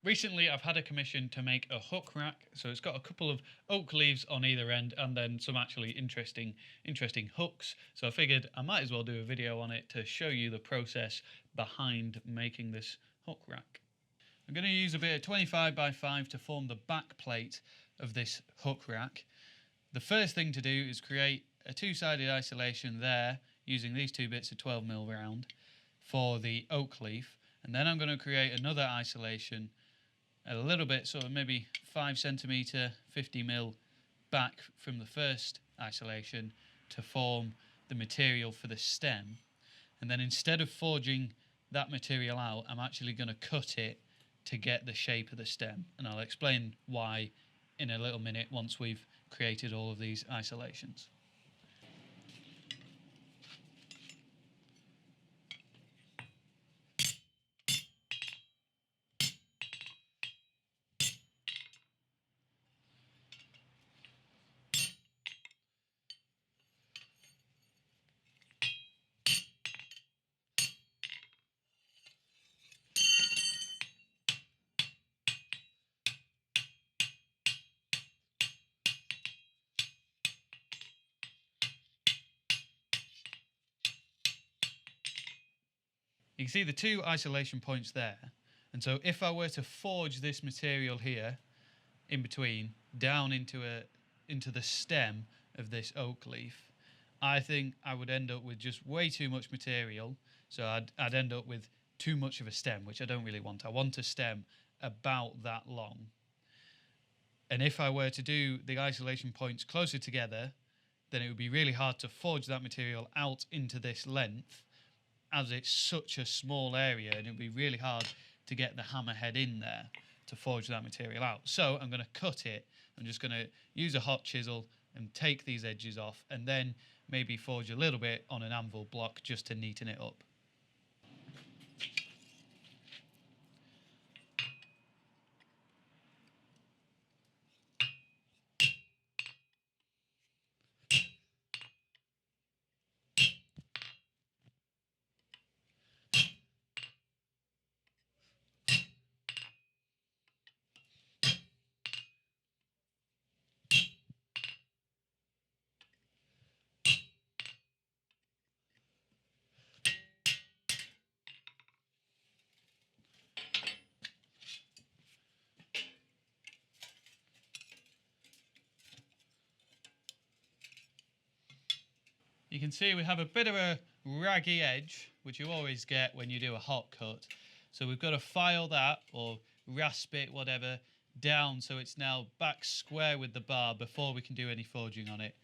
Recently, I've had a commission to make a hook rack, so it's got a couple of oak leaves on either end, and then some actually interesting hooks. So I figured I might as well do a video on it to show you the process behind making this hook rack. I'm going to use a bit of 25 by 5 to form the back plate of this hook rack. The first thing to do is create a two-sided isolation there using these two bits of 12mm round for the oak leaf, and then I'm going to create another isolation a little bit, sort of maybe 5cm, 50mm back from the first isolation to form the material for the stem. And then instead of forging that material out, I'm actually going to cut it to get the shape of the stem, and I'll explain why in a little minute once we've created all of these isolations. You can see the two isolation points there, and so if I were to forge this material here in between down into the stem of this oak leaf, I think I would end up with just way too much material. So I'd end up with too much of a stem, which I don't really want. I want a stem about that long. And if I were to do the isolation points closer together, then it would be really hard to forge that material out into this length, as it's such a small area, and it would be really hard to get the hammerhead in there to forge that material out. So I'm going to cut it. I'm just going to use a hot chisel and take these edges off, and then maybe forge a little bit on an anvil block just to neaten it up. You can see we have a bit of a raggy edge, which you always get when you do a hot cut. So we've got to file that, or rasp it, whatever, down so it's now back square with the bar before we can do any forging on it.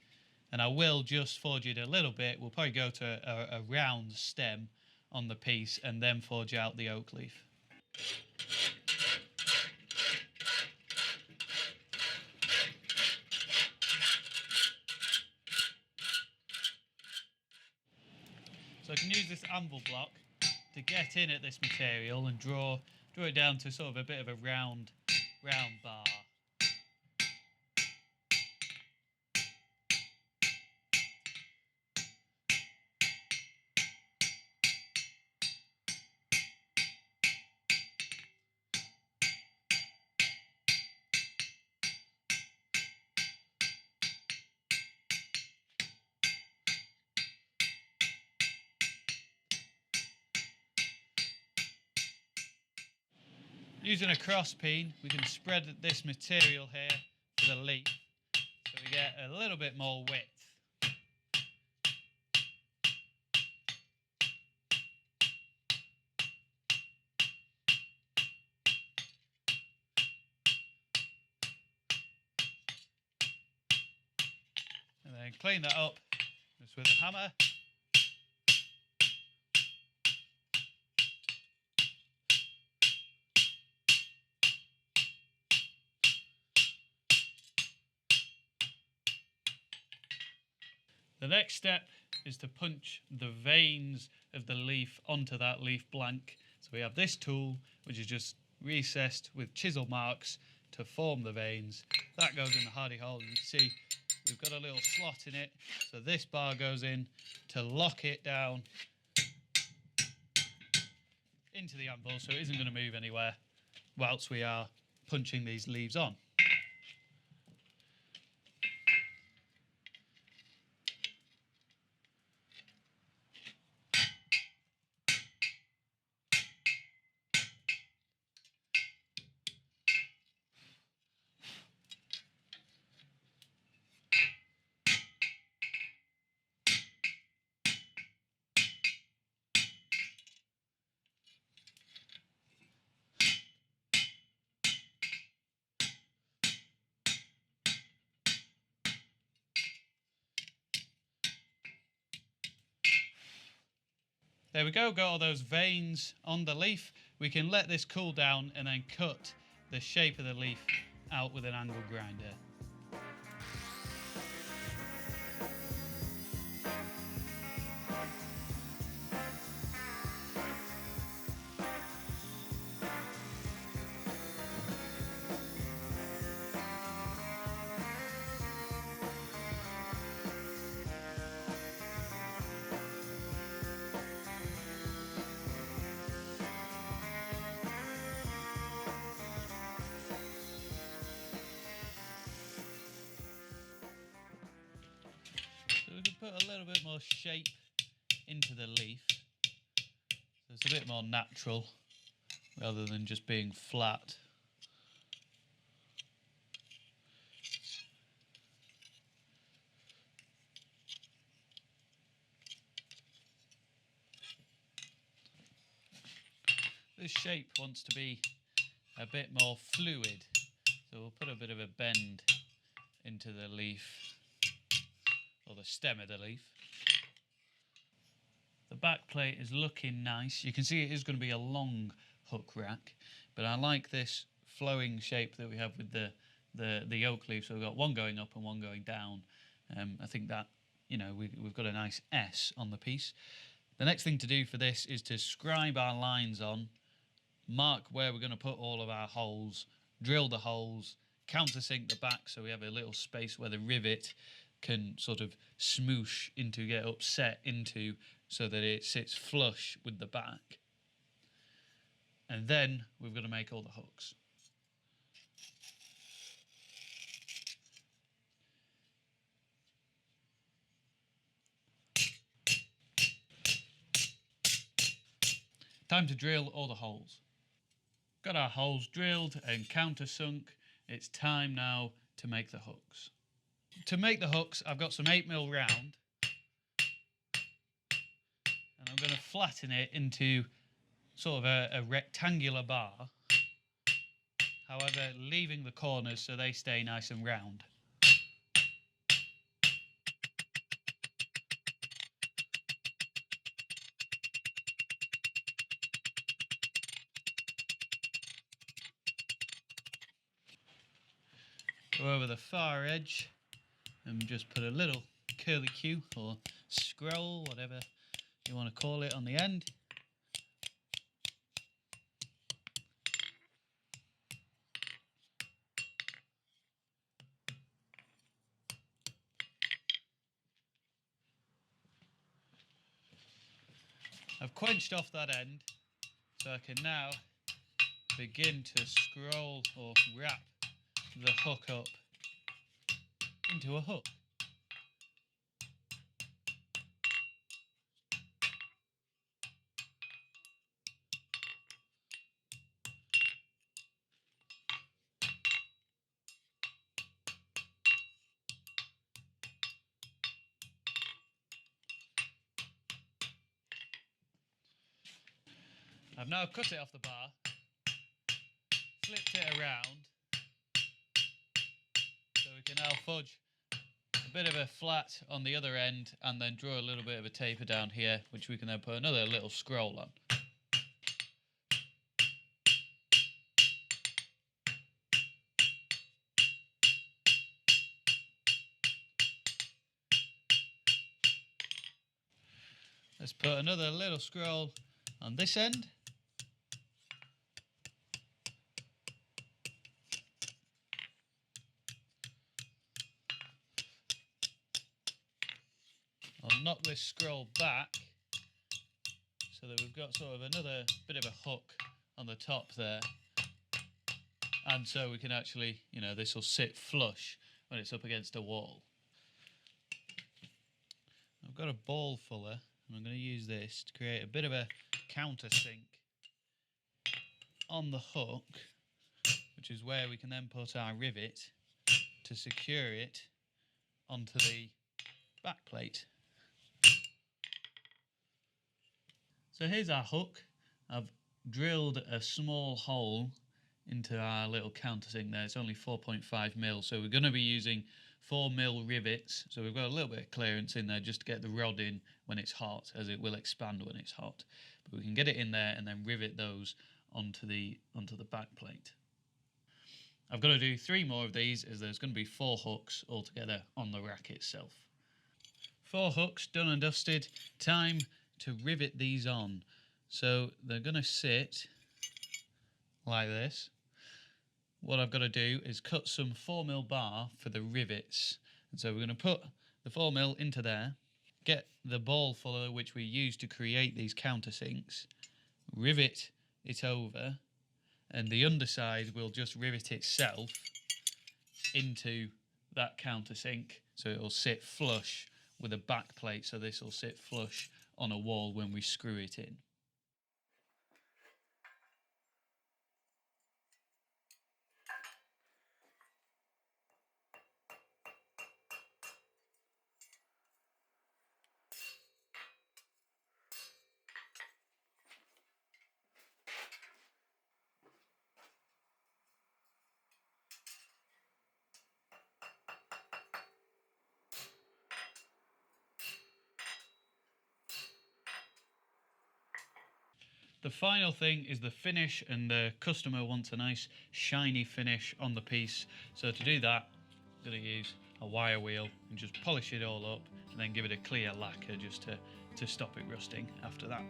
And I will just forge it a little bit. We'll probably go to a round stem on the piece and then forge out the oak leaf. So I can use this anvil block to get in at this material and draw it down to sort of a bit of a round bar. Using a cross peen, we can spread this material here to the leaf so we get a little bit more width. And then clean that up just with a hammer. The next step is to punch the veins of the leaf onto that leaf blank. So we have this tool, which is just recessed with chisel marks to form the veins. That goes in the hardy hole. You can see we've got a little slot in it. So this bar goes in to lock it down into the anvil so it isn't going to move anywhere. whilst we are punching these leaves on. There we go, got all those veins on the leaf. We can let this cool down and then cut the shape of the leaf out with an angle grinder. We can put a little bit more shape into the leaf, so it's a bit more natural rather than just being flat. This shape wants to be a bit more fluid, so we'll put a bit of a bend into the leaf, or the stem of the leaf. The back plate is looking nice. You can see it is going to be a long hook rack, but I like this flowing shape that we have with the oak leaf. So we've got one going up and one going down. I think that, you know, we've got a nice S on the piece. The next thing to do for this is to scribe our lines on, mark where we're going to put all of our holes, drill the holes, countersink the back so we have a little space where the rivet can sort of smoosh into, get upset into, so that it sits flush with the back. And then we've got to make all the hooks. Time to drill all the holes. Got our holes drilled and countersunk. It's time now to make the hooks. To make the hooks, I've got some 8mm round, and I'm going to flatten it into sort of a rectangular bar, however leaving the corners so they stay nice and round. Go over the far edge and just put a little curly Q or scroll, whatever you want to call it, on the end. I've quenched off that end, so I can now begin to scroll or wrap the hook up into a hook. I've now cut it off the bar, flipped it around, so we can now fudge a bit of a flat on the other end and then draw a little bit of a taper down here, which we can then put another little scroll on. Let's put another little scroll on this end. I'll knock this scroll back so that we've got sort of another bit of a hook on the top there. and so we can actually, you know, this will sit flush when it's up against a wall. I've got a ball fuller, and I'm going to use this to create a bit of a countersink on the hook, which is where we can then put our rivet to secure it onto the back plate. So here's our hook. I've drilled a small hole into our little countersink there. It's only 4.5mm, so we're going to be using 4mm rivets. So we've got a little bit of clearance in there just to get the rod in when it's hot, as it will expand when it's hot. But we can get it in there and then rivet those onto the back plate. I've got to do 3 more of these, as there's going to be 4 hooks altogether on the rack itself. 4 hooks done and dusted. Time to rivet these on. So they're going to sit like this. What I've got to do is cut some 4mm bar for the rivets. And so we're going to put the 4mm into there, get the ball fuller which we use to create these countersinks, rivet it over, and the underside will just rivet itself into that countersink, so it'll sit flush with a back plate, so this will sit flush on a wall when we screw it in. The final thing is the finish, and the customer wants a nice shiny finish on the piece. So to do that, I'm going to use a wire wheel and just polish it all up, and then give it a clear lacquer just to stop it rusting after that.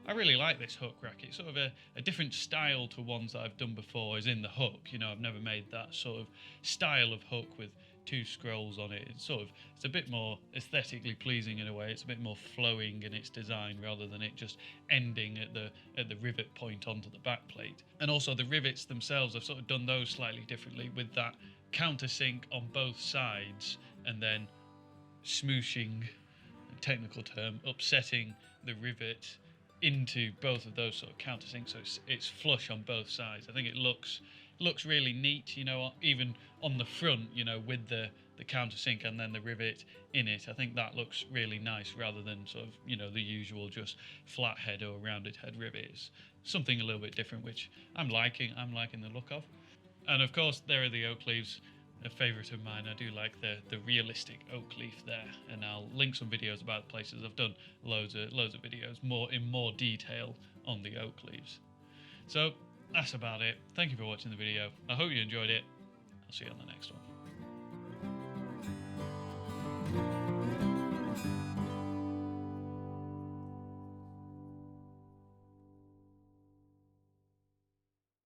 I really like this hook rack. It's sort of a different style to ones that I've done before, as in the hook. You know, I've never made that sort of style of hook with 2 scrolls on it. It's a bit more aesthetically pleasing in a way. It's a bit more flowing in its design rather than it just ending at the rivet point onto the back plate. And also the rivets themselves, I've sort of done those slightly differently with that countersink on both sides, and then smooshing, a technical term, upsetting the rivet into both of those sort of countersinks, so it's flush on both sides. I think it looks really neat, you know, even on the front, you know, with the countersink and then the rivet in it. I think that looks really nice, rather than sort of, you know, the usual just flat head or rounded head rivet. It's something a little bit different, which I'm liking the look of. And of course, there are the oak leaves, a favourite of mine. I do like the realistic oak leaf there, and I'll link some videos about places. I've done loads of videos in more detail on the oak leaves. So that's about it. Thank you for watching the video. I hope you enjoyed it. I'll see you on the next one.